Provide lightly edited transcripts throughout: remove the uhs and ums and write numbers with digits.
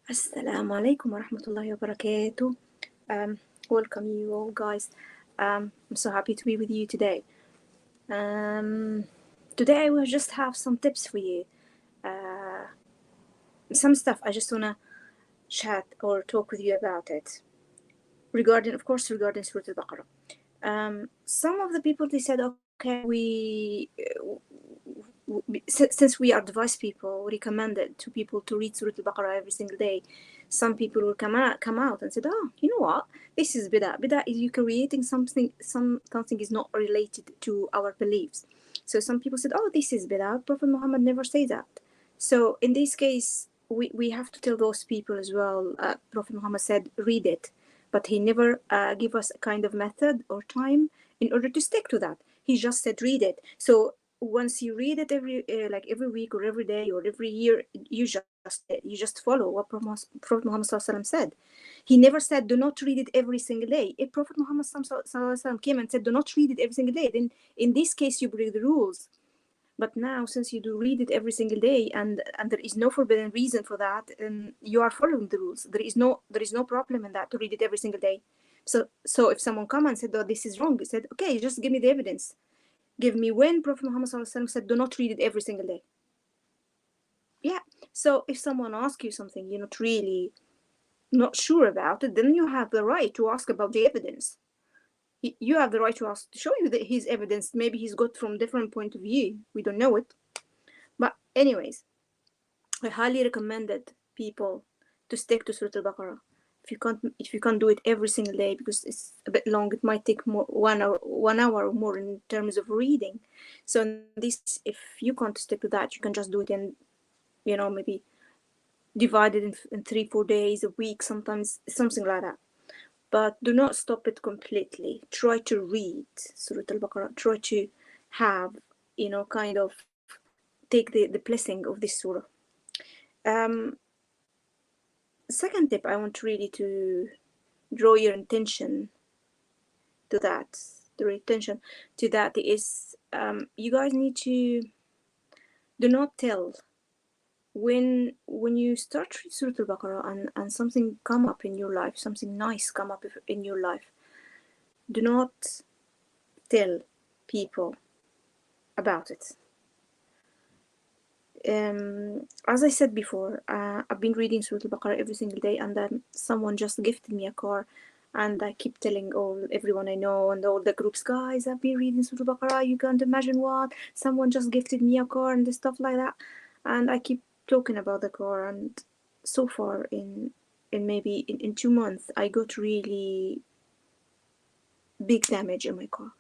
Assalamu alaikum wa rahmatullahi wa barakatuh. Welcome you all, guys. I'm so happy to be with you today. Today I will just have some tips for you. Some stuff I just wanna chat or talk with you about it. Regarding Surat al-Baqarah. Some of the people they said, okay, since we are advice people, we recommended to people to read Surah Al-Baqarah every single day. Some people will come out and said, oh, you know what? This is bid'ah. Bid'ah is you creating something is not related to our beliefs. So some people said, oh, this is bid'ah. Prophet Muhammad never said that. So in this case, we have to tell those people as well. Prophet Muhammad said, read it, but he never give us a kind of method or time in order to stick to that. He just said, read it. So once you read it every week or every day or every year, you just follow what Prophet Muhammad said. He never said do not read it every single day. If Prophet Muhammad came and said do not read it every single day, then in this case you break the rules. But now, since you do read it every single day, and there is no forbidden reason for that, and you are following the rules, there is no problem in that to read it every single day. So if someone come and said, "Oh, this is wrong," he said, "Okay, just give me the evidence. Give me when Prophet Muhammad said, do not read it every single day." Yeah. So if someone asks you something you're not sure about it, then you have the right to ask about the evidence. You have the right to ask to show you that his evidence. Maybe he's got from different point of view. We don't know it. But anyways, I highly recommended people to stick to Surah Al-Baqarah. If you can't do it every single day because it's a bit long, it might take more 1 hour or more in terms of reading. So in this, if you can't stick to that, you can just do it in, maybe divide it in 3-4 days, a week, sometimes something like that. But do not stop it completely. Try to read Surah Al-Baqarah. Try to have, kind of take the blessing of this surah. Second tip, I want really to draw your attention to that. The attention to that is you guys need to do not tell when you start read Surah Al-Baqarah and something come up in your life, something nice come up in your life. Do not tell people about it. As I said before, I've been reading Surah Al-Baqarah every single day, and then someone just gifted me a car, and I keep telling everyone I know and all the groups, guys, I've been reading Surah Al-Baqarah. You can't imagine what someone just gifted me a car and stuff like that, and I keep talking about the car. And so far, in maybe in 2 months, I got really big damage in my car.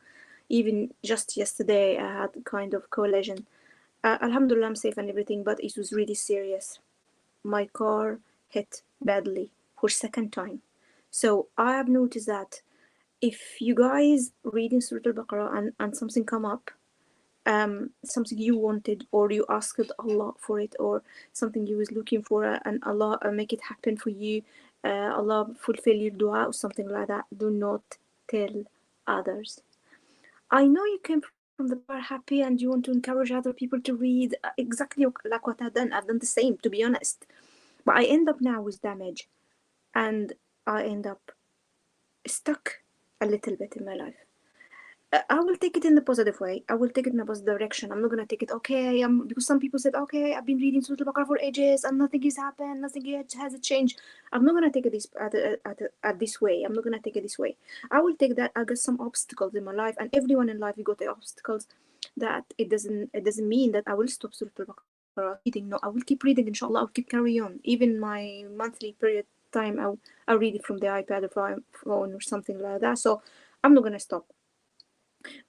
Even just yesterday, I had kind of collision. Alhamdulillah, I'm safe and everything, but it was really serious. My car hit badly for second time. So I have noticed that if you guys reading Surah Al-Baqarah and something come up, something you wanted or you asked Allah for it, or something you was looking for, and Allah make it happen for you, Allah fulfill your dua or something like that, do not tell others. I know you came from the bar happy and you want to encourage other people to read exactly like what I've done. I've done the same, to be honest. But I end up now with damage, and I end up stuck a little bit in my life. I will take it in the positive way. I will take it in a positive direction. I'm not gonna take it, okay, because some people said, okay, I've been reading Surah Al-Baqarah for ages and nothing has happened, nothing has changed. I'm not gonna take it this way. I'm not gonna take it this way. I will take that I got some obstacles in my life, and everyone in life you got the obstacles. That it doesn't mean that I will stop Surah Al-Baqarah reading. No, I will keep reading, inshallah. I'll keep carry on. Even my monthly period time, I'll read it from the iPad or phone or something like that. So I'm not gonna stop.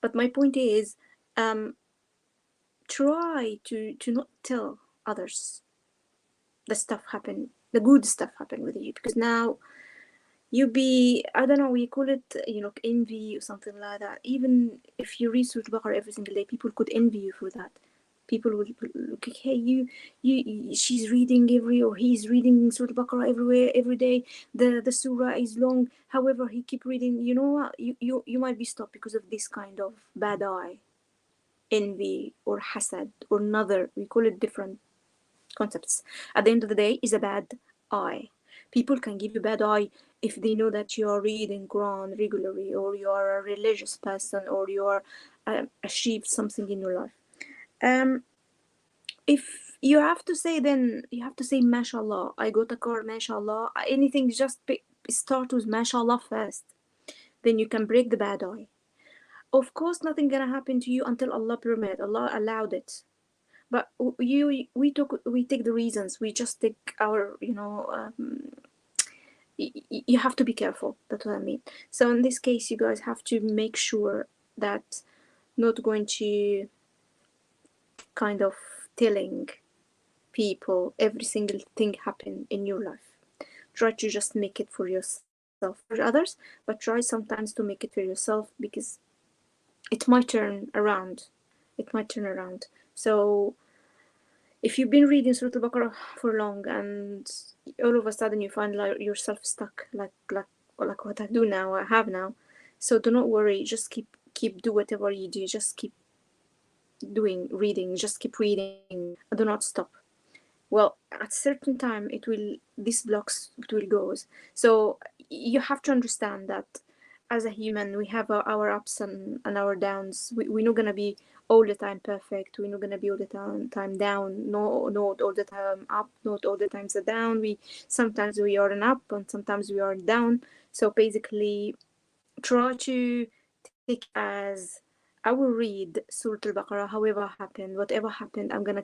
But my point is, try to not tell others the good stuff happened with you, because now I don't know, we call it, envy or something like that. Even if you read Surah Al-Baqarah every single day, people could envy you for that. People will look, hey, she's reading or he's reading Surah Al-Baqarah every day. The surah is long. However, he keep reading. You know what? You might be stopped because of this kind of bad eye, envy or hasad or another. We call it different concepts. At the end of the day, is a bad eye. People can give you bad eye if they know that you are reading Quran regularly, or you are a religious person, or you are achieved something in your life. If you have to say, then you have to say mashallah, I got a car, mashallah, anything, just start with mashallah first, then you can break the bad eye. Of course nothing gonna happen to you until Allah permit, Allah allowed it. But we take the reasons, we just take our, you have to be careful, that's what I mean. So in this case, you guys have to make sure that not going to kind of telling people every single thing happen in your life. Try to just make it for yourself, for others, but try sometimes to make it for yourself, because it might turn around. It might turn around. So if you've been reading Surat al-Baqarah for long and all of a sudden you find like yourself stuck, like what I have now, so do not worry. Just keep do whatever you do. Just keep reading. Just keep reading. Do not stop. Well, at certain time these blocks will go. So you have to understand that as a human, we have our ups and our downs. We're not gonna be all the time perfect. We're not gonna be all the time down. No, not all the time up. Not all the times are down. Sometimes we are an up and sometimes we are down. So basically, try to take as I will read Surah Al-Baqarah, whatever happened, I'm gonna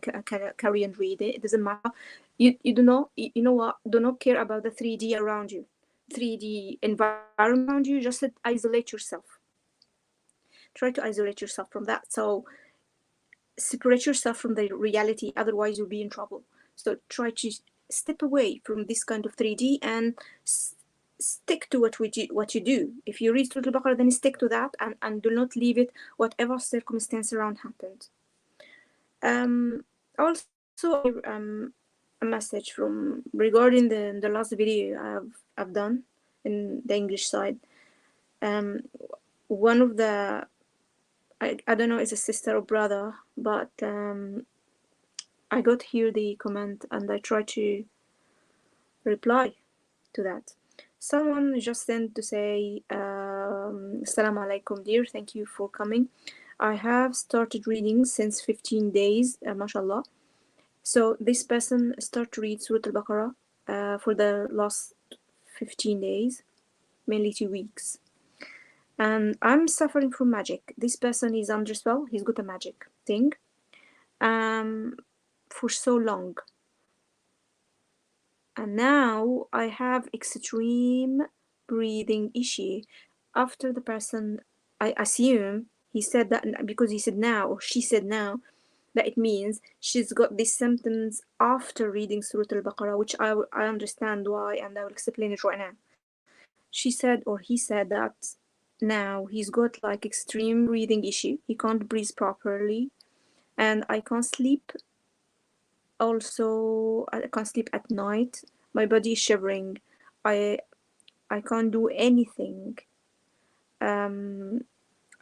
carry and read it. It doesn't matter. You do not, you know what? Do not care about the 3D around you, 3D environment around you. Just isolate yourself. Try to isolate yourself from that. So separate yourself from the reality. Otherwise, you'll be in trouble. So try to step away from this kind of 3D and stick to what you do. If you read Surah Al-Baqarah, then stick to that and do not leave it, whatever circumstance around happened. Also, a message from regarding the last video I've done in the English side. One of the I don't know, it's a sister or brother, but I got here the comment and I tried to reply to that. Someone just sent to say, Assalamu alaikum, dear, thank you for coming. I have started reading since 15 days, mashallah. So this person started to read Surah Al-Baqarah for the last 15 days, mainly 2 weeks. And I'm suffering from magic. This person is under spell, he's got a magic thing for so long. And now I have extreme breathing issue. After the person, I assume he said that because he said now, or she said now, that it means she's got these symptoms after reading Surah Al-Baqarah, which I understand why, and I will explain it right now. She said, or he said, that now he's got like extreme breathing issue. He can't breathe properly, and I can't sleep. Also, I can't sleep at night. My body is shivering. I can't do anything. I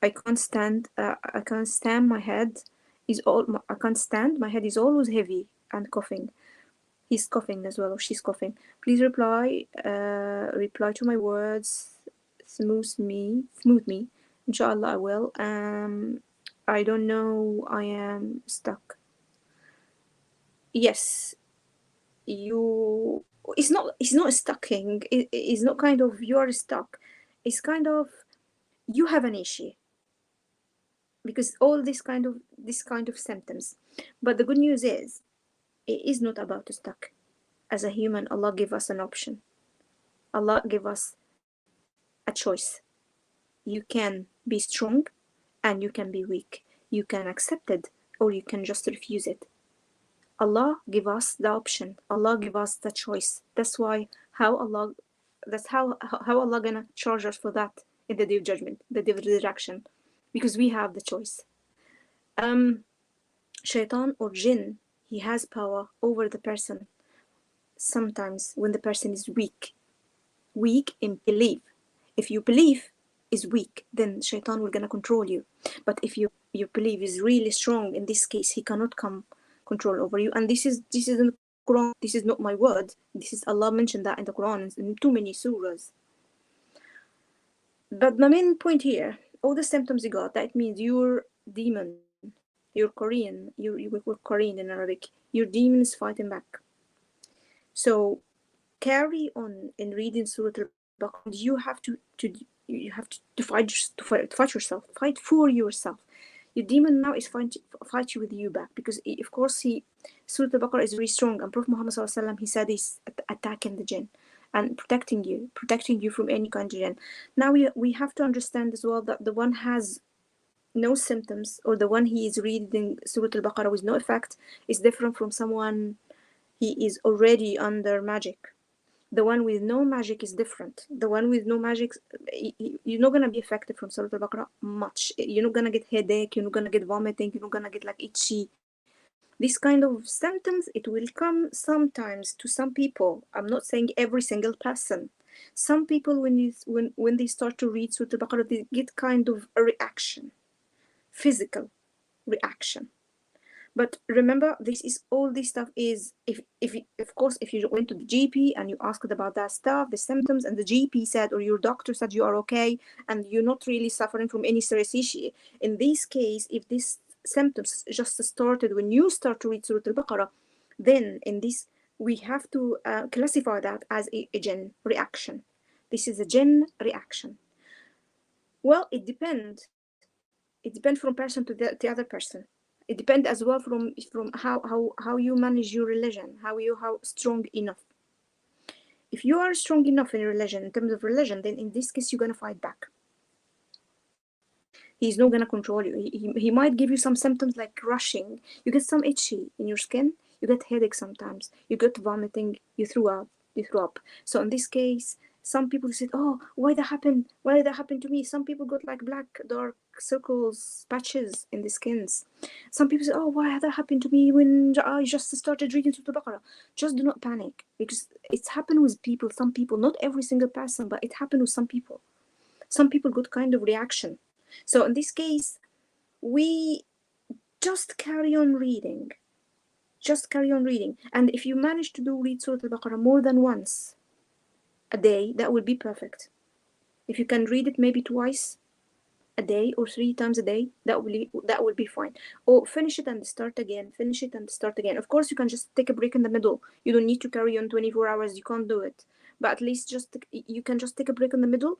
can't stand. I can't stand. My head is I can't stand. My head is always heavy and coughing. He's coughing as well, or she's coughing. Please reply. Reply to my words. Smooth me. Inshallah, I will. I don't know. I am stuck. Yes. It's not stucking. It's not kind of you're stuck. It's kind of you have an issue, because all this kind of symptoms. But the good news is, it is not about to stuck. As a human, Allah give us an option. Allah give us a choice. You can be strong and you can be weak. You can accept it or you can just refuse it. Allah give us the option. Allah give us the choice. That's how Allah gonna charge us for that in the day of judgment, the day of resurrection, because we have the choice. Shaitan or jinn, he has power over the person. Sometimes when the person is weak in belief. If your belief is weak, then shaitan will gonna control you. But if your belief is really strong, in this case, he cannot come control over you. And this is Quran. This is not my word. This is Allah mentioned that in the Quran in too many surahs. But my main point here, all the symptoms you got, that means your demon, your Korean, you were Korean in Arabic, your demon is fighting back. So carry on in reading Surah Al-Baqarah, and you have to fight yourself, fight for yourself. Your demon now is fight you with you back, because of course Surah Al-Baqarah is very strong, and Prophet Muhammad SAW, he said he's attacking the jinn and protecting you from any kind of jinn. Now we have to understand as well that the one has no symptoms, or the one he is reading Surah Al-Baqarah with no effect, is different from someone he is already under magic. The one with no magic is different. The one with no magic, you're not gonna be affected from Surah Al-Baqarah much. You're not gonna get headache, you're not gonna get vomiting, you're not gonna get like itchy. These kind of symptoms, it will come sometimes to some people. I'm not saying every single person. Some people, when they start to read Surah Al-Baqarah, they get kind of a reaction, physical reaction. But remember, all this stuff is, if of course, if you went to the GP and you asked about that stuff, the symptoms, and the GP said, or your doctor said you are okay and you're not really suffering from any serious issue. In this case, if these symptoms just started when you start to read Surah Al-Baqarah, then in this we have to classify that as a jinn reaction. This is a jinn reaction. Well, it depends. It depends from person to the other person. It depends as well from how you manage your religion, how strong enough. If you are strong enough in religion, in terms of religion, then in this case you're gonna fight back. He's not gonna control you. He might give you some symptoms like rushing. You get some itchy in your skin. You get headache sometimes. You get vomiting. You throw up. So in this case, some people said, "Oh, why that happened? Why did that happen to me?" Some people got like black, dark circles, patches in the skins. Some people say, "Oh, why that happened to me when I just started reading Surah Al-Baqarah?" Just do not panic, because it's happened with people. Some people, not every single person, but it happened with some people. Some people got kind of reaction. So in this case, we just carry on reading. Just carry on reading. And if you manage to read Surah Al-Baqarah more than once a day, that will be perfect. If you can read it maybe twice a day or 3 times a day, that will be fine. Or finish it and start again. Finish it and start again. Of course, you can just take a break in the middle. You don't need to carry on 24 hours. You can't do it. But at least you can just take a break in the middle.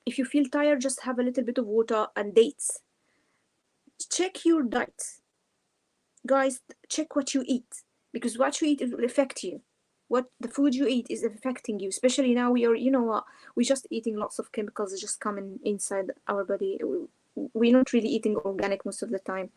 If you feel tired, just have a little bit of water and dates. Check your diet. Guys, check what you eat, because what you eat will affect you. What the food you eat is affecting you, especially now we are, you know what, we're just eating lots of chemicals just coming inside our body. We're not really eating organic most of the time.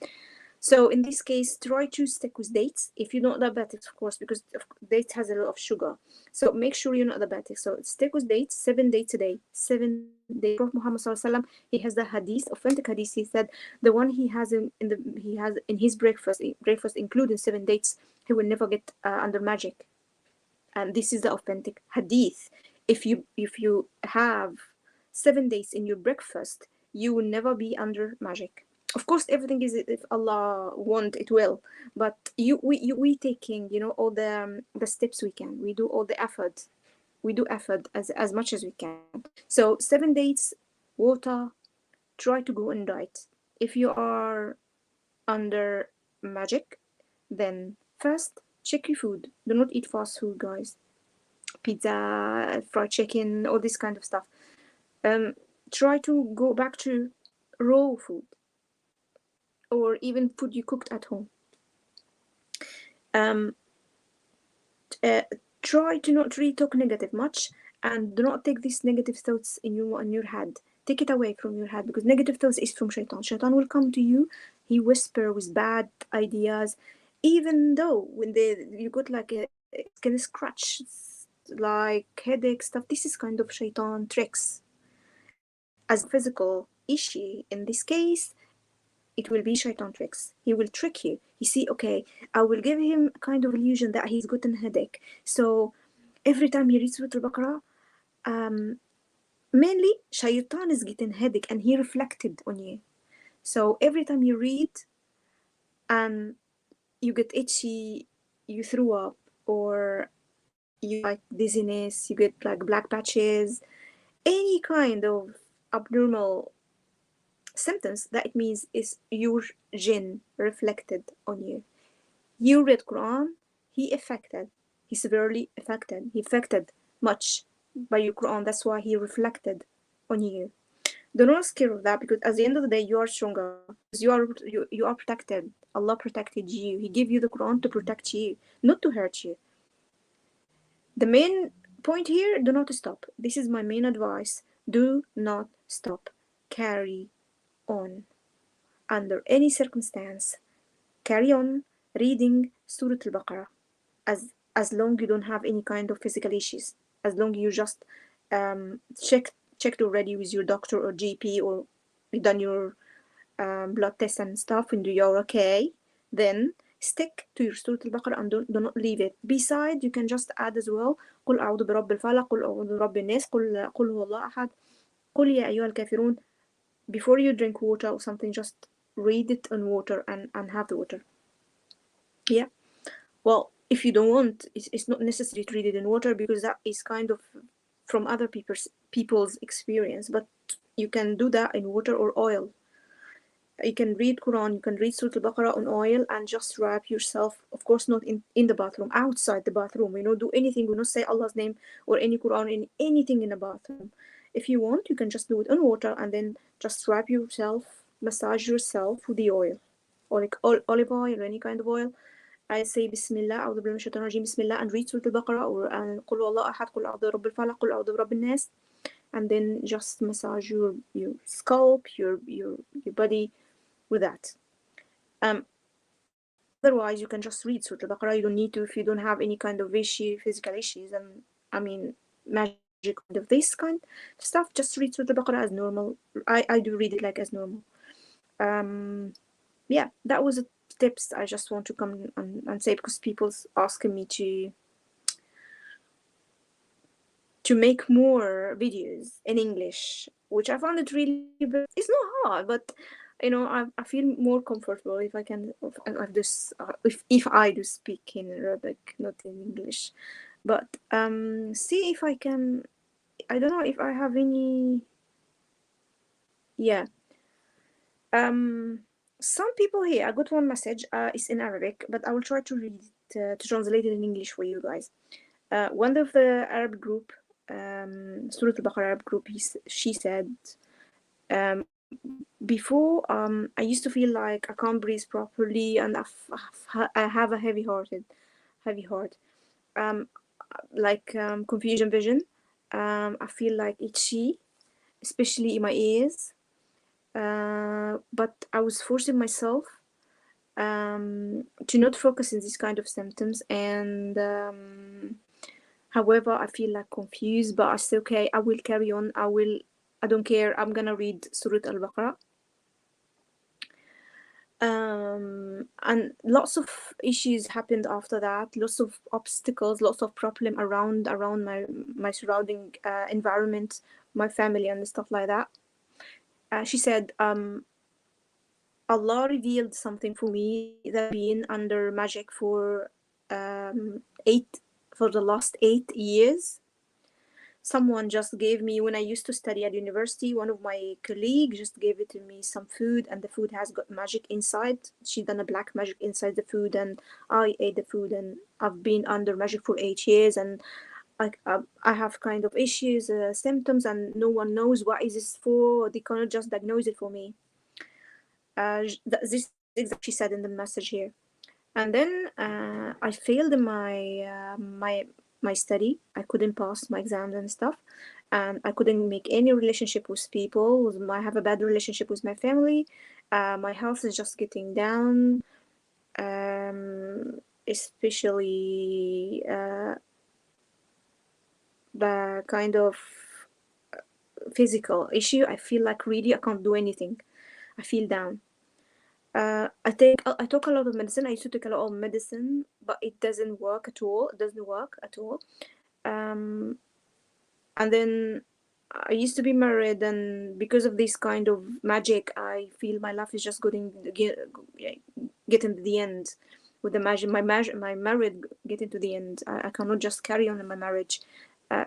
So in this case, try to stick with dates. If you're not diabetic, of course, because dates has a lot of sugar. So make sure you're not diabetic. So stick with dates, 7 dates a day, 7 days. Prophet Muhammad SAW, he has the hadith, authentic hadith. He said the one he has in his breakfast including 7 dates, he will never get under magic. And this is the authentic hadith. If you have 7 days in your breakfast, you will never be under magic. Of course, everything is, if Allah want, it will. But we taking, all the steps we can. We do all the effort. We do effort as much as we can. So 7 days, water. Try to go and diet. If you are under magic, then first check your food. Do not eat fast food, guys. Pizza, fried chicken, all this kind of stuff. Try to go back to raw food, or even food you cooked at home. Try to not really talk negative much, and do not take these negative thoughts in your head. Take it away from your head, because negative thoughts is from shaitan. Shaitan will come to you. He whisper with bad ideas, even though when you got like a skin scratch, like headache stuff. This is kind of shaitan tricks. As physical issue in this case, it will be shaitan tricks. He will trick you. You see, okay, I will give him a kind of illusion that he's got a headache. So every time he reads Surah Al-Baqarah, mainly shaitan is getting headache and he reflected on you. So every time you read and you get itchy, you throw up, or you like dizziness, you get like black patches, any kind of abnormal symptoms, that it means is your jinn reflected on you. You read Quran, he affected, he severely affected, he affected much by your Quran. That's why he reflected on you. Do not scare of that, because at the end of the day you are stronger, because you are protected. Allah protected you. He gave you the Quran to protect you, not to hurt you. The main point here, do not stop. This is my main advice. Do not stop. Carry on. Under any circumstance, carry on reading Surah Al-Baqarah, as long you don't have any kind of physical issues, as long you just checked already with your doctor or GP, or you done your blood tests and stuff and you're okay, then stick to your Surah Al-Baqarah and do not leave it. Besides, you can just add as well قل أعوذ برب الفلق قل أعوذ برب الناس قل هو الله أحد قل يا أيها الكافرون. Before you drink water or something, just read it on water and have the water. Yeah. Well, if you don't want, it's not necessary to read it in water, because that is kind of from other people's experience. But you can do that in water or oil. You can read Quran, you can read Surah Al-Baqarah on oil and just wrap yourself, of course not in the bathroom, outside the bathroom, do anything, not say Allah's name or any Quran in anything in the bathroom. If you want, you can just do it on water and then just wrap yourself, massage yourself with the oil, or like olive oil or any kind of oil. I say Bismillah, أعوذ بالله من الشيطان الرجيم, Bismillah, and read Surah Al-Baqarah, or قل هو الله أحد قل أعوذ برب الفلق قل أعوذ برب الناس, and then just massage your scalp, your body with that. Otherwise, you can just read Surah Al-Baqarah. You don't need to, if you don't have any kind of physical issues, and I mean magic kind of this kind of stuff, just read Surah Al-Baqarah as normal. I do read it like as normal. Yeah, that was the tips I just want to come and say, because people's asking me to make more videos in English, which I found it really, it's not hard, but I feel more comfortable if I can, if I do speak in Arabic, not in English. But see if I can, I don't know if I have any. Yeah. Some people here, I got one message, it's in Arabic, but I will try to read it, to translate it in English for you guys. One of the Arab group, Surah Al-Baqarah Arab group, she said, before, I used to feel like I can't breathe properly, and I have a heavy heart, like confusion vision. I feel like itchy, especially in my ears. But I was forcing myself to not focus on these kind of symptoms, and however, I feel like confused, but I say, okay, I will carry on. I don't care. I'm gonna read Surah Al-Baqarah. And lots of issues happened after that. Lots of obstacles, lots of problem around my surrounding environment, my family, and stuff like that. She said, Allah revealed something for me that I've been under magic for the last 8 years. Someone just gave me, when I used to study at university, one of my colleagues just gave it to me, some food, and the food has got magic inside. She done a black magic inside the food, and I ate the food, and I've been under magic for 8 years, and I have kind of issues, symptoms, and no one knows what is this for. They cannot just diagnose it for me. This is exactly she said in the message here. And then I failed in my study. I couldn't pass my exams and stuff, and I couldn't make any relationship with people. I have a bad relationship with my family. My health is just getting down, especially the kind of physical issue. I feel like really I can't do anything. I feel down. I took a lot of medicine. I used to take a lot of medicine, but it doesn't work at all. And then I used to be married, and because of this kind of magic, I feel my life is just getting to the end. with the magic. My marriage getting to the end. I cannot just carry on in my marriage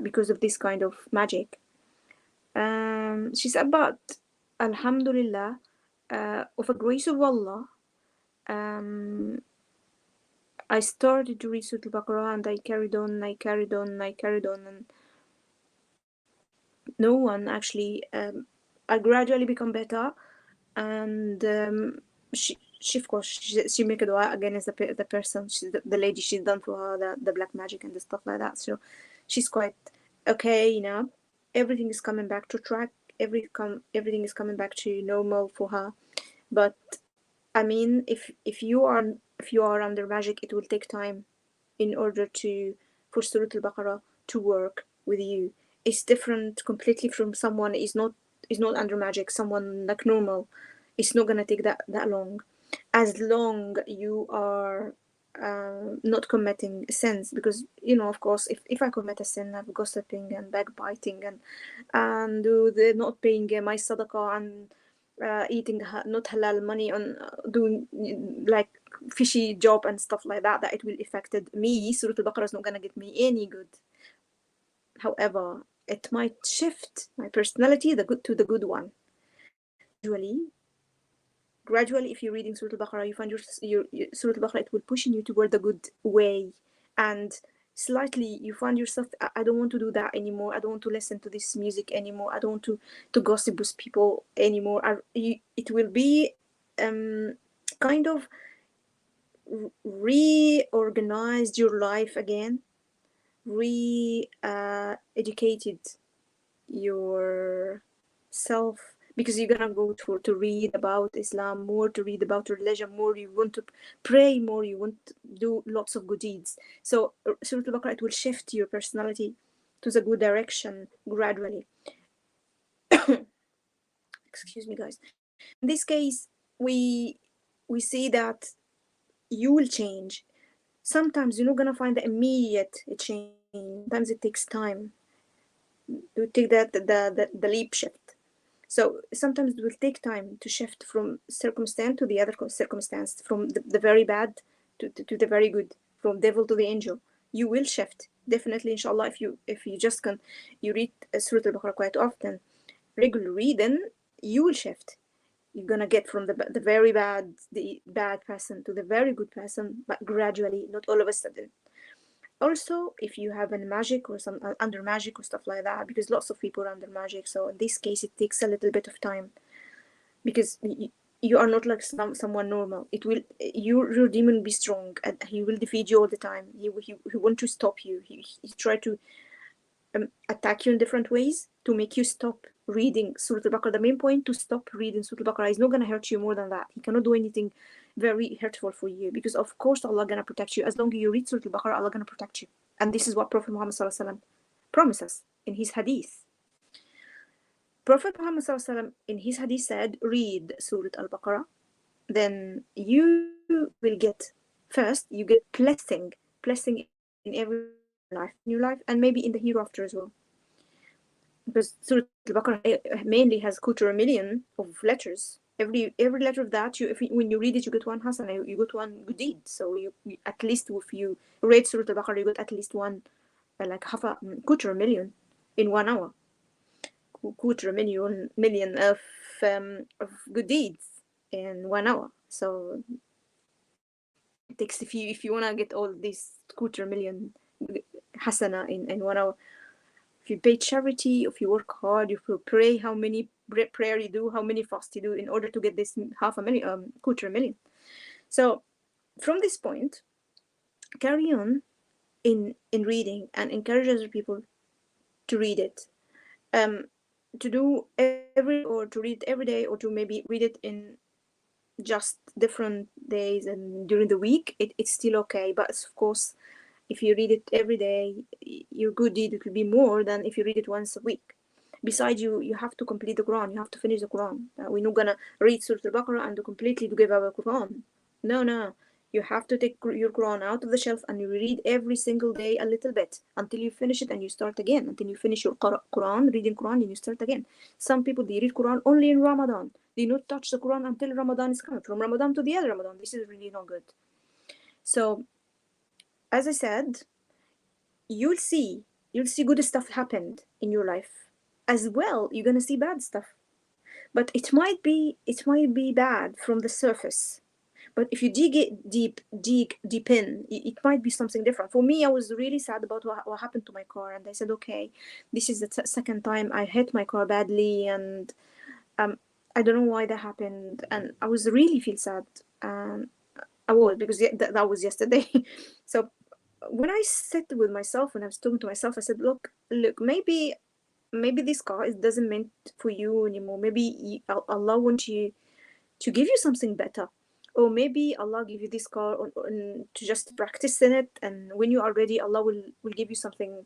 because of this kind of magic. She said, but Alhamdulillah, of a grace of Allah, I started to read Surah Al-Baqarah, and I carried on, and no one actually. I gradually become better, and she of course she make a dua again as the person, the lady, she's done for her the black magic and the stuff like that. So she's quite okay now. Everything is coming back to track. Everything is coming back to normal for her. But I mean, if you are under magic, it will take time in order for Surah Al-Baqarah to work with you. It's different completely from someone is not under magic. Someone like normal, it's not gonna take that long, as long you are not committing sins. Because of course, if I commit a sin of gossiping and backbiting and not paying my sadaqah and eating not halal money, on doing like fishy job and stuff like that it will affected me. Surah Al-Baqarah is not gonna get me any good. However, it might shift my personality to the good one. Gradually, if you're reading Surah Al-Baqarah, you find your Surah Al-Baqarah, it will push you toward the good way, and slightly you find yourself, I don't want to do that anymore. I don't want to listen to this music anymore. I don't want to gossip with people anymore. It will be kind of reorganized your life again, educated yourself, because you're gonna go to read about Islam more, to read about religion more, you want to pray more, you want to do lots of good deeds. So Surah Al-Baqarah, it will shift your personality to the good direction gradually. Excuse me, guys. In this case, we see that you will change. Sometimes you're not gonna find the immediate change. Sometimes it takes time to take the leap shift. So sometimes it will take time to shift from circumstance to the other circumstance, from the very bad to the very good, from devil to the angel. You will shift, definitely, inshallah. If you just you read Surah Al-Baqarah quite often, regularly, then you will shift. You're gonna get from the very bad, the bad person, to the very good person, but gradually, not all of a sudden. Also, if you have a magic or some under magic or stuff like that, because lots of people are under magic, so in this case it takes a little bit of time, because you are not like someone normal. It will your demon will be strong, and he will defeat you all the time. He want to stop you. He try to attack you in different ways to make you stop reading Surah Al-Baqarah. The main point, to stop reading Surah Al-Baqarah. Is not gonna hurt you more than that. He cannot do anything very hurtful for you, because of course Allah gonna protect you. As long as you read Surah Al-Baqarah, Allah gonna protect you. And this is what Prophet Muhammad sallallahu alaihi wasallam promises in his hadith. Prophet Muhammad sallallahu alaihi wasallam in his hadith said, read Surah Al-Baqarah, then you will get, first you get blessing in every life, new life, and maybe in the hereafter as well. Because Surah Al-Baqarah mainly has quarter million of letters. Every letter of that, when you read it, you get one hasana, you get one good deed. So you at least, if you read Surah Al-Baqarah, you get at least one, like half a quarter million in 1 hour. Quarter million of good deeds in 1 hour. So it takes, if you wanna get all these quarter million hasana in 1 hour. If you pay charity, if you work hard, if you pray, how many prayer you do, how many fast you do in order to get this quarter million. So from this point, carry on in reading and encourage other people to read it, to do to read it every day, or to maybe read it in just different days and during the week. It's still okay, but of course, if you read it every day, your good deed, it will be more than if you read it once a week. Besides, you have to complete the Quran. You have to finish the Quran. We're not gonna read Surah Al-Baqarah and completely give our Quran. No. You have to take your Quran out of the shelf and you read every single day a little bit until you finish it, and you start again. Until you finish your Quran, reading Quran, and you start again. Some people, they read Quran only in Ramadan. They not touch the Quran until Ramadan is coming. From Ramadan to the other Ramadan. This is really not good. So as I said, you'll see good stuff happened in your life as well. You're gonna see bad stuff, but it might be bad from the surface. But if you dig it deep in, it might be something different. For me, I was really sad about what happened to my car, and I said, okay, this is the second time I hit my car badly, and um, I don't know why that happened, and I was really feel sad. I was, because that was yesterday. So when I sat with myself, when I was talking to myself, I said, look, maybe this car doesn't meant for you anymore. Maybe Allah wants you to give you something better, or maybe Allah give you this car to just practice in it, and when you are ready, Allah will give you something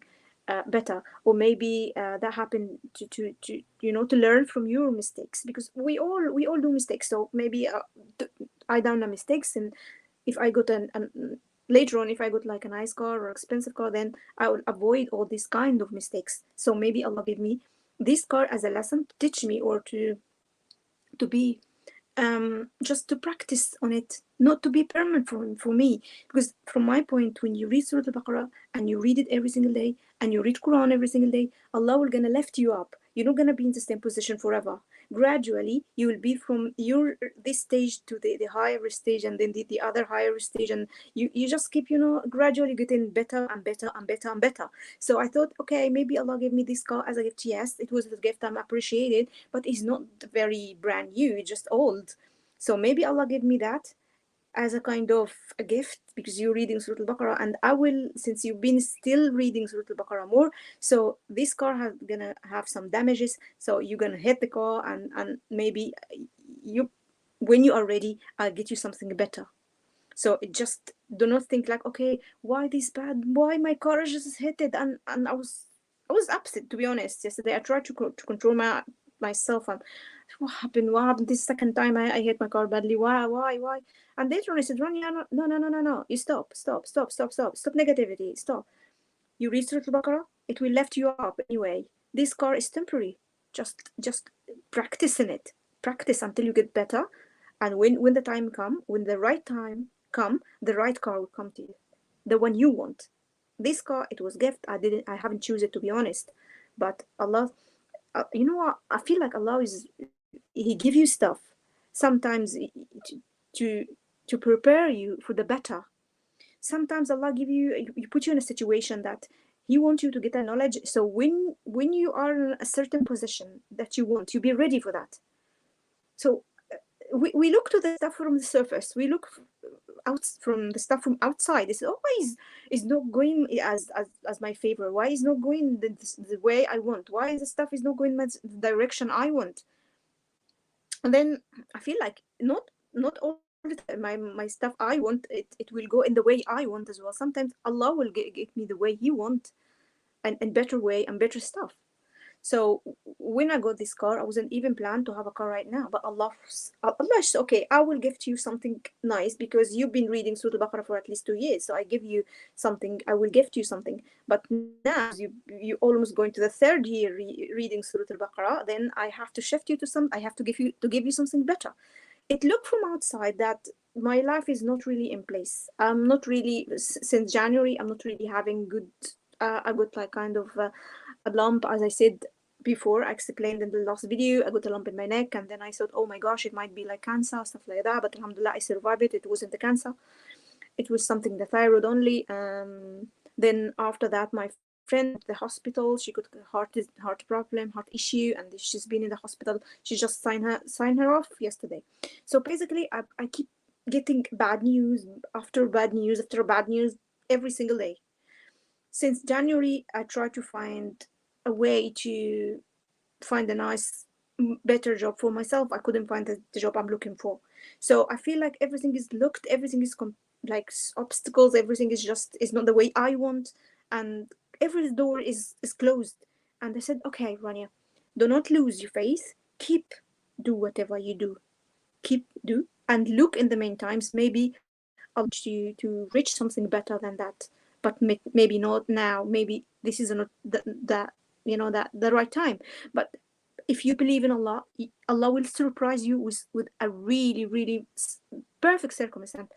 better. Or maybe that happened to to learn from your mistakes, because we all do mistakes. So maybe I done the mistakes, and if I got an later on, if I got like a nice car or expensive car, then I will avoid all these kind of mistakes. So maybe Allah give me this car as a lesson to teach me, or to be just to practice on it, not to be permanent for me. Because from my point, when you read Surah Al-Baqarah and you read it every single day, and you read Quran every single day, Allah will gonna lift you up. You're not gonna be in the same position forever. Gradually, you will be from your this stage to the higher stage, and then the other higher stage, and you just keep gradually getting better and better and better and better. So I thought, okay, maybe Allah gave me this car as a gift. Yes, it was a gift, I'm appreciated, but it's not very brand new, it's just old. So maybe Allah gave me that as a kind of a gift, because you're reading Surah Al-Baqarah, and I will, since you've been still reading Surah Al-Baqarah more, so this car has gonna have some damages, so you're gonna hit the car, and maybe you, when you are ready, I'll get you something better. So it just do not think like, okay, why this bad? Why my car just hit it? And I was upset, to be honest. Yesterday I tried to control myself, and what happened? What happened this second time? I hit my car badly. Why? And later on I said, Rania, no. You stop negativity. Stop. You read Surah Al-Baqarah, it will lift you up anyway. This car is temporary. Just practice in it. Practice until you get better. And when the time come, when the right time come, the right car will come to you. The one you want. This car, it was gift. I haven't choose it, to be honest. But Allah, you know what? I feel like Allah He give you stuff sometimes to to prepare you for the better. Sometimes Allah give you put you in a situation that He wants you to get a knowledge. So when you are in a certain position that you want, you be ready for that. So we look to the stuff from the surface. We look out from the stuff from outside. It's always is not going as my favor. Why is not going the way I want? Why the stuff is not going the direction I want? And then I feel like not all the time my stuff I want, it will go in the way I want as well. Sometimes Allah will get me the way He want, and better way and better stuff. So when I got this car, I wasn't even planned to have a car right now. But Allah said, okay, I will give to you something nice, because you've been reading Surah Al-Baqarah for at least 2 years. So I give you something. I will give to you something. But now you almost going to the third year reading Surah Al-Baqarah. Then I have to shift you to some. I have to give you something better. It looked from outside that my life is not really in place. I'm not really, since January, I'm not really having good. I got like kind of a lump, as I said before. I explained in the last video. I got a lump in my neck, and then I thought, oh my gosh, it might be like cancer, stuff like that. But alhamdulillah, I survived it. It wasn't the cancer. It was something the thyroid only. Then after that, my friend at the hospital, she got a heart problem, heart issue, and she's been in the hospital. She just signed her off yesterday. So basically, I keep getting bad news after bad news after bad news every single day. Since January, I try to find a way to find a nice, better job for myself. I couldn't find the job I'm looking for. So I feel like everything is looked, everything is like obstacles, everything is not the way I want, and every door is closed. And I said, okay, Rania, do not lose your faith. Keep do whatever you do. Keep do and look in the meantimes. Maybe I'll reach you to reach something better than that. But maybe not now. Maybe this is not the right time. But if you believe in Allah, Allah will surprise you with a really, really perfect circumstance,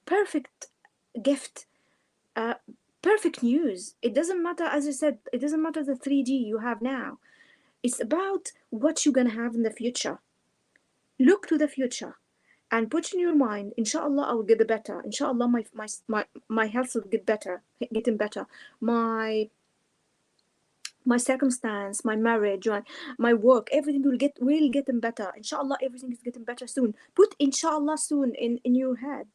perfect gift, uh, perfect news. It doesn't matter, as I said, it doesn't matter the 3D you have now. It's about what you're gonna have in the future. Look to the future and put in your mind, inshallah, I will get better. Inshallah, my health will get better, getting better. My circumstance, my marriage, my work, everything will getting better. Inshallah, everything is getting better soon. Put inshallah soon in your head.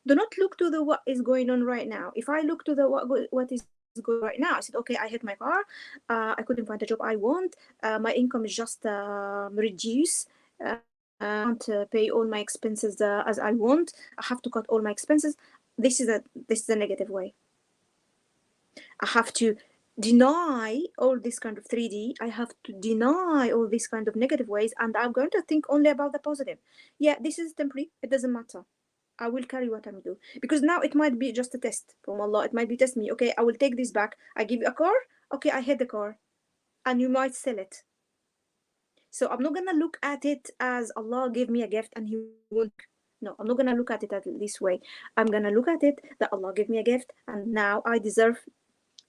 Do not look to the what is going on right now. If I look to the what is going right now, I said, okay, I hit my car, I couldn't find the job I want, my income is just reduced, I can't pay all my expenses as I want. I have to cut all my expenses. This is a negative way. I have to deny all this kind of 3D. I have to deny all these kind of negative ways, and I'm going to think only about the positive. Yeah, this is temporary. It doesn't matter. I will carry what I'm doing, because now it might be just a test from Allah. It might be test me. Okay, I will take this back. I give you a car. Okay, I hit the car, and you might sell it. So I'm not gonna look at it as Allah gave me a gift and He won't. No, I'm not gonna look at it this way. I'm gonna look at it that Allah gave me a gift, and now I deserve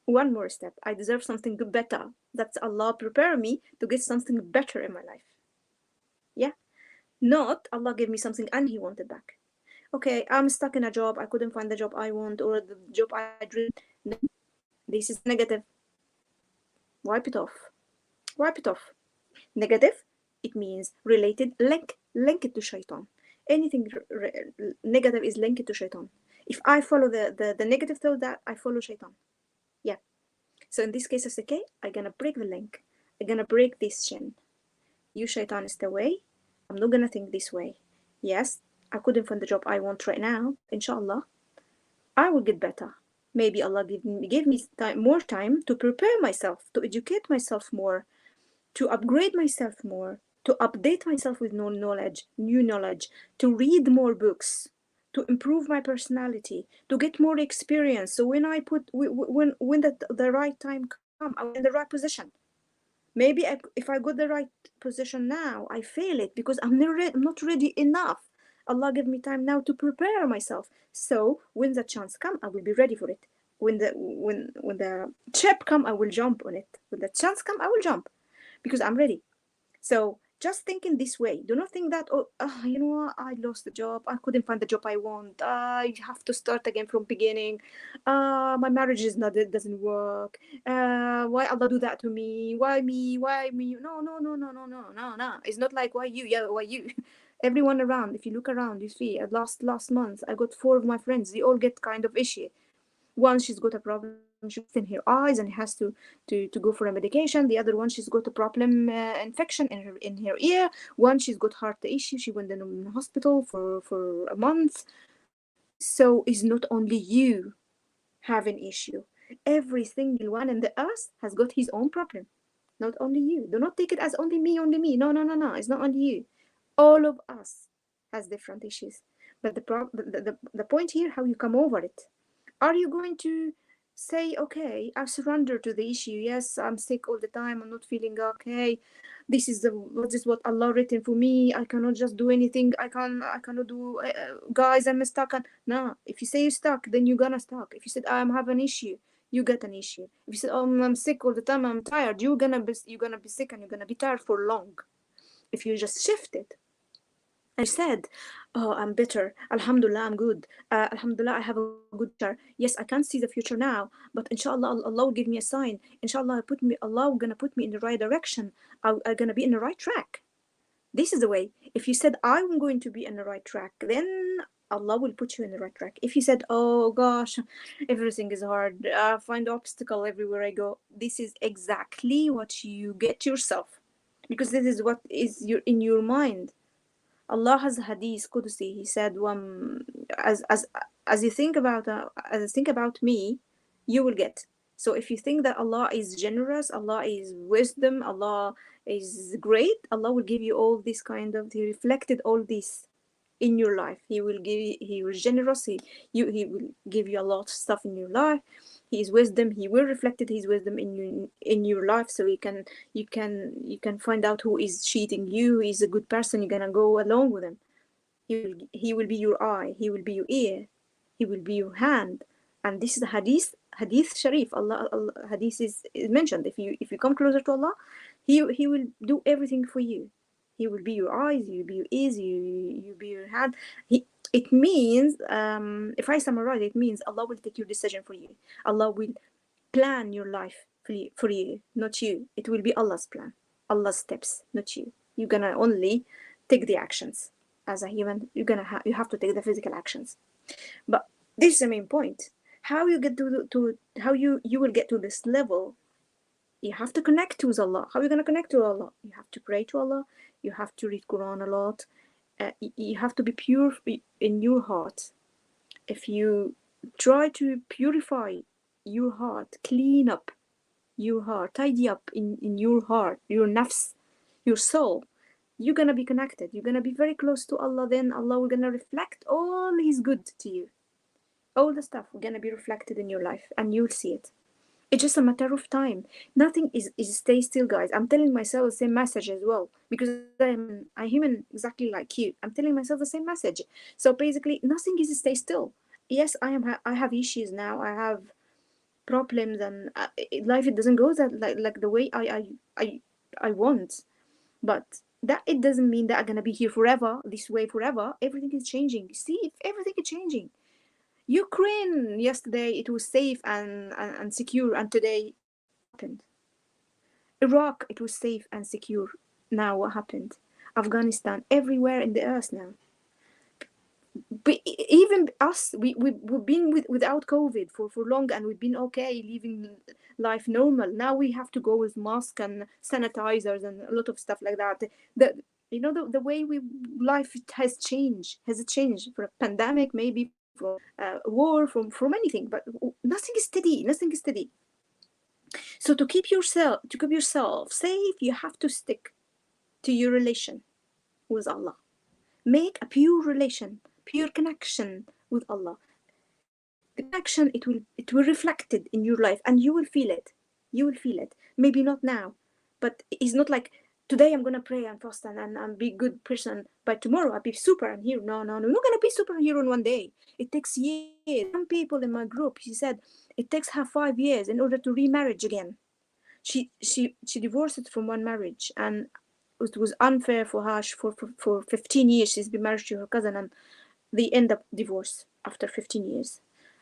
one more step. I deserve something better. That's Allah prepare me to get something better in my life. Yeah, not Allah gave me something and He wanted back. Okay, I'm stuck in a job. I couldn't find the job I want or the job I dream. No, this is negative. Wipe it off. Wipe it off. Negative, it means related, link it to shaitan. Anything negative is linked to shaitan. If I follow the negative thought, that I follow shaitan. Yeah. So in this case, I say, okay, I'm gonna break the link. I'm gonna break this chain. You shaitan is the way. I'm not gonna think this way. Yes, I couldn't find the job I want right now. Inshallah, I will get better. Maybe Allah give me more time to prepare myself, to educate myself more, to upgrade myself more, to update myself with new knowledge, to read more books, to improve my personality, to get more experience. So when the right time come, I'm in the right position. Maybe if I got the right position now, I fail it because I'm not ready enough. Allah give me time now to prepare myself. So when the chance come, I will be ready for it. When the chip come, I will jump on it. When the chance come, I will jump because I'm ready. So just think in this way. Do not think that, you know what, I lost the job. I couldn't find the job I want. I have to start again from beginning. My marriage it doesn't work. Why Allah do that to me? Why me? Why me? No. It's not like why you? Yeah, why you? Everyone around. If you look around, you see. Last month, I got 4 of my friends. They all get kind of issue. One, she's got a problem in her eyes and has to go for a medication. The other one, she's got a problem, infection in her ear. One, she's got heart issue. She went in the hospital for a month. So it's not only you have an issue. Every single one in the earth has got his own problem. Not only you. Do not take it as only me. No. It's not only you. All of us has different issues. But the point here, how you come over it. Are you going to say, okay, I surrender to the issue? Yes, I'm sick all the time. I'm not feeling okay. This is what Allah written for me. I cannot just do anything. I cannot do. Guys, I'm stuck. No, if you say you're stuck, then you're gonna stuck. If you said I'm have an issue, you get an issue. If you said, oh, I'm sick all the time, I'm tired, you're gonna be sick and you're gonna be tired for long. If you just shift it. I said, oh, I'm better. Alhamdulillah, I'm good. Alhamdulillah, I have a good future. Yes, I can't see the future now, but inshallah, Allah will give me a sign. Inshallah, Allah will gonna put me in the right direction. I'm gonna be in the right track. This is the way. If you said, I'm going to be in the right track, then Allah will put you in the right track. If you said, oh gosh, everything is hard, I find obstacle everywhere I go, this is exactly what you get yourself. Because this is what is in your mind. Allah has a hadith Qudsi. He said, as you think about me, you will get. So if you think that Allah is generous, Allah is wisdom, Allah is great, Allah will give you all this kind of. He reflected all this in your life. He was generous. He will give you a lot of stuff in your life. He is wisdom. He will reflect his wisdom in your life, so you can find out who is cheating you, who is a good person. You're gonna go along with him. He will be your eye. He will be your ear. He will be your hand. And this is the hadith sharif. Allah hadith is mentioned. If you come closer to Allah, he will do everything for you. He will be your eyes, he will be your ears, you be your hand. It means, if I summarize, it means Allah will take your decision for you. Allah will plan your life for you, not you. It will be Allah's plan, Allah's steps, not you. You're gonna only take the actions. As a human, you have to take the physical actions. But this is the main point. How you get to how you will get to this level? You have to connect with Allah. How are you going to connect to Allah? You have to pray to Allah. You have to read Quran a lot. You have to be pure in your heart. If you try to purify your heart, clean up your heart, tidy up in your heart, your nafs, your soul, you're going to be connected. You're going to be very close to Allah. Then Allah will going to reflect all His good to you. All the stuff will going to be reflected in your life, and you'll see it. It's just a matter of time. Nothing is stay still, guys. I'm telling myself the same message as well, because I'm human exactly like you. I'm telling myself the same message. So basically, nothing is stay still. Yes, I have issues now. I have problems, and life, it doesn't go that like the way I want. But that it doesn't mean that I'm gonna be here forever, this way forever. Everything is changing. See, if everything is changing. Ukraine yesterday, it was safe and secure, and today what happened? Iraq, it was safe and secure. Now what happened? Afghanistan, everywhere in the earth now. But even us, we've been without COVID for long, and we've been okay, living life normal. Now we have to go with masks and sanitizers and a lot of stuff like that. The way life has changed. Has it changed for a pandemic, maybe from war, from anything? But nothing is steady. Nothing is steady. So to keep yourself safe, you have to stick to your relation with Allah. Make a pure relation, pure connection with Allah. The connection, it will reflect it in your life, and you will feel it. You will feel it. Maybe not now, but it's not like today I'm gonna pray and fast and be a good person, but tomorrow I'll be superhero. No, you're not gonna be superhero in one day. It takes years. Some people in my group, she said, it takes her 5 years in order to remarriage again. She divorced from one marriage, and it was unfair for her. For 15 years she's been married to her cousin, and they end up divorced after 15 years.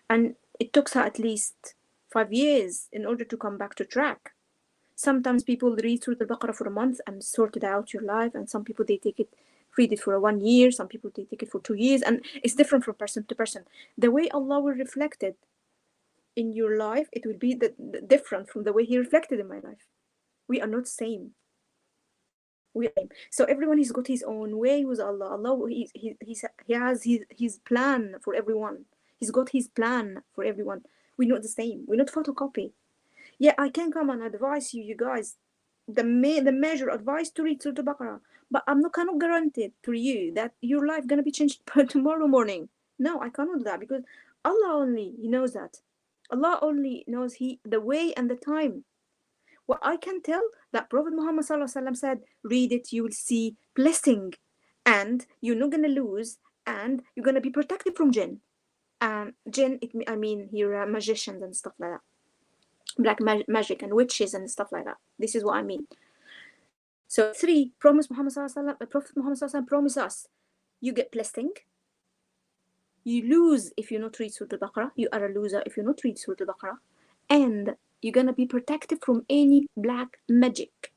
And it took her at least 5 years in order to come back to track. Sometimes people read through the Baqarah for a month and sorted out your life, and some people, they read it for 1 year, some people they take it for 2 years, and it's different from person to person. The way Allah will reflect it in your life, it will be different from the way He reflected in my life. We are not same. So everyone has got his own way with Allah. Allah, he has his plan for everyone. He's got his plan for everyone. We're not the same. We're not photocopy. Yeah, I can come and advise you guys, the measure advice to read Surah Al-Baqarah, but I cannot guarantee to you that your life gonna be changed tomorrow morning. No, I cannot do that, because Allah only He knows that. Allah only knows the way and the time. What I can tell, that Prophet Muhammad said, read it, you will see blessing, and you're not gonna lose, and you're gonna be protected from jinn. Jinn, I mean here magicians and stuff like that, black magic and witches and stuff like that. This is what I mean. So 3, Prophet Muhammad promise us, you get blessing. You lose if you not read Surah Al-Baqarah. You are a loser if you not read Surah Al-Baqarah. And you're gonna be protected from any black magic.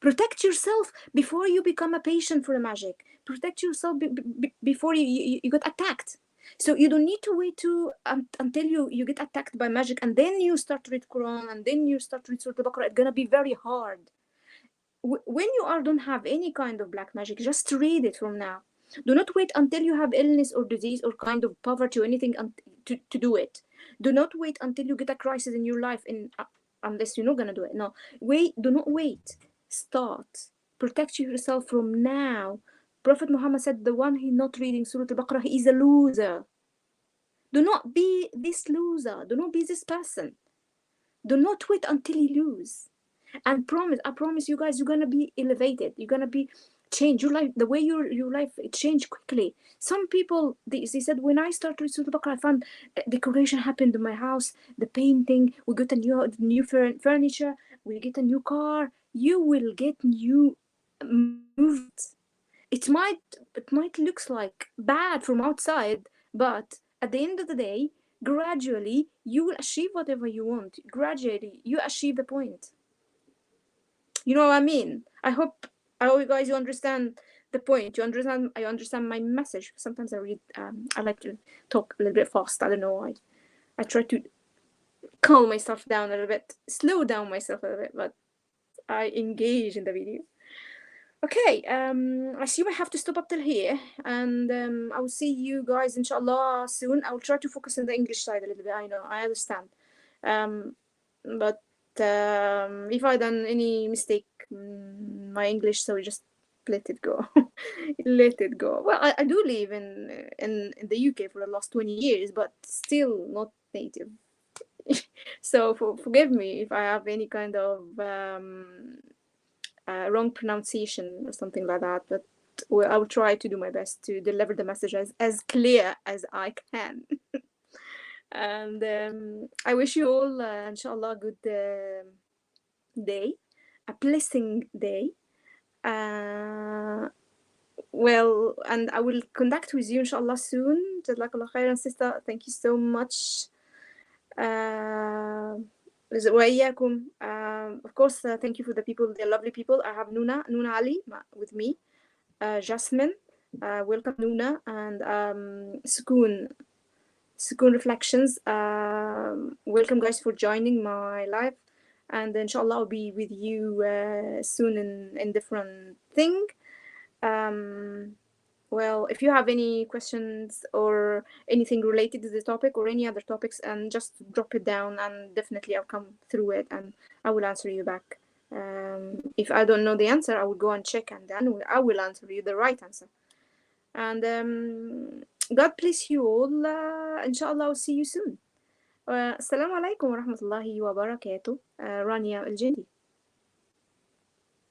Protect yourself before you become a patient for the magic. Protect yourself before you get attacked. So you don't need to wait until you get attacked by magic, and then you start to read Quran, and then you start to read Surah Al-Baqarah. It's gonna be very hard. When you don't have any kind of black magic, just read it from now. Do not wait until you have illness or disease or kind of poverty or anything to do it. Do not wait until you get a crisis in your life, unless you're not gonna do it. No, do not wait. Start. Protect yourself from now. Prophet Muhammad said, the one who not reading Surah Al-Baqarah, he is a loser. Do not be this loser. Do not be this person. Do not wait until you lose. And I promise you guys, you're gonna be elevated. You're gonna be change your life, the way your life changed quickly. Some people, they said, when I started Surah Al-Baqarah, I found decoration happened in my house, the painting, we got a new furniture, we get a new car. You will get new movement. It might looks like bad from outside, but at the end of the day, gradually you will achieve whatever you want. Gradually you achieve the point. You know what I mean? I hope you guys, you understand the point. You understand my message. Sometimes I read, I like to talk a little bit fast. I don't know. I try to calm myself down a little bit, slow down myself a little bit, but I engage in the video. Okay, I assume I have to stop up till here, and I will see you guys inshallah soon. I will try to focus on the English side a little bit. I know, I understand, but if I done any mistake, my English, so just let it go. Let it go. Well, I do live in the UK for the last 20 years, but still not native. So forgive me if I have any kind of wrong pronunciation or something like that, but I will try to do my best to deliver the message as clear as I can. And I wish you all, inshallah, a good day, a blessing day. Well, and I will contact with you, inshallah, soon. Jazakallah khairan, sister. Thank you so much. وإياكم. Of course, thank you for the people, the lovely people. I have Nuna Ali with me, Jasmine, welcome Nuna, and Sukoon Reflections. Welcome guys for joining my live, and inshallah I'll be with you soon in different thing. Well, if you have any questions or anything related to the topic or any other topics, and just drop it down, and definitely I'll come through it and I will answer you back. If I don't know the answer, I will go and check, and then I will answer you the right answer. And God bless you all. Inshallah, I'll see you soon. Assalamu alaikum wa rahmatullahi wa barakatuh. Rania al-Jindi.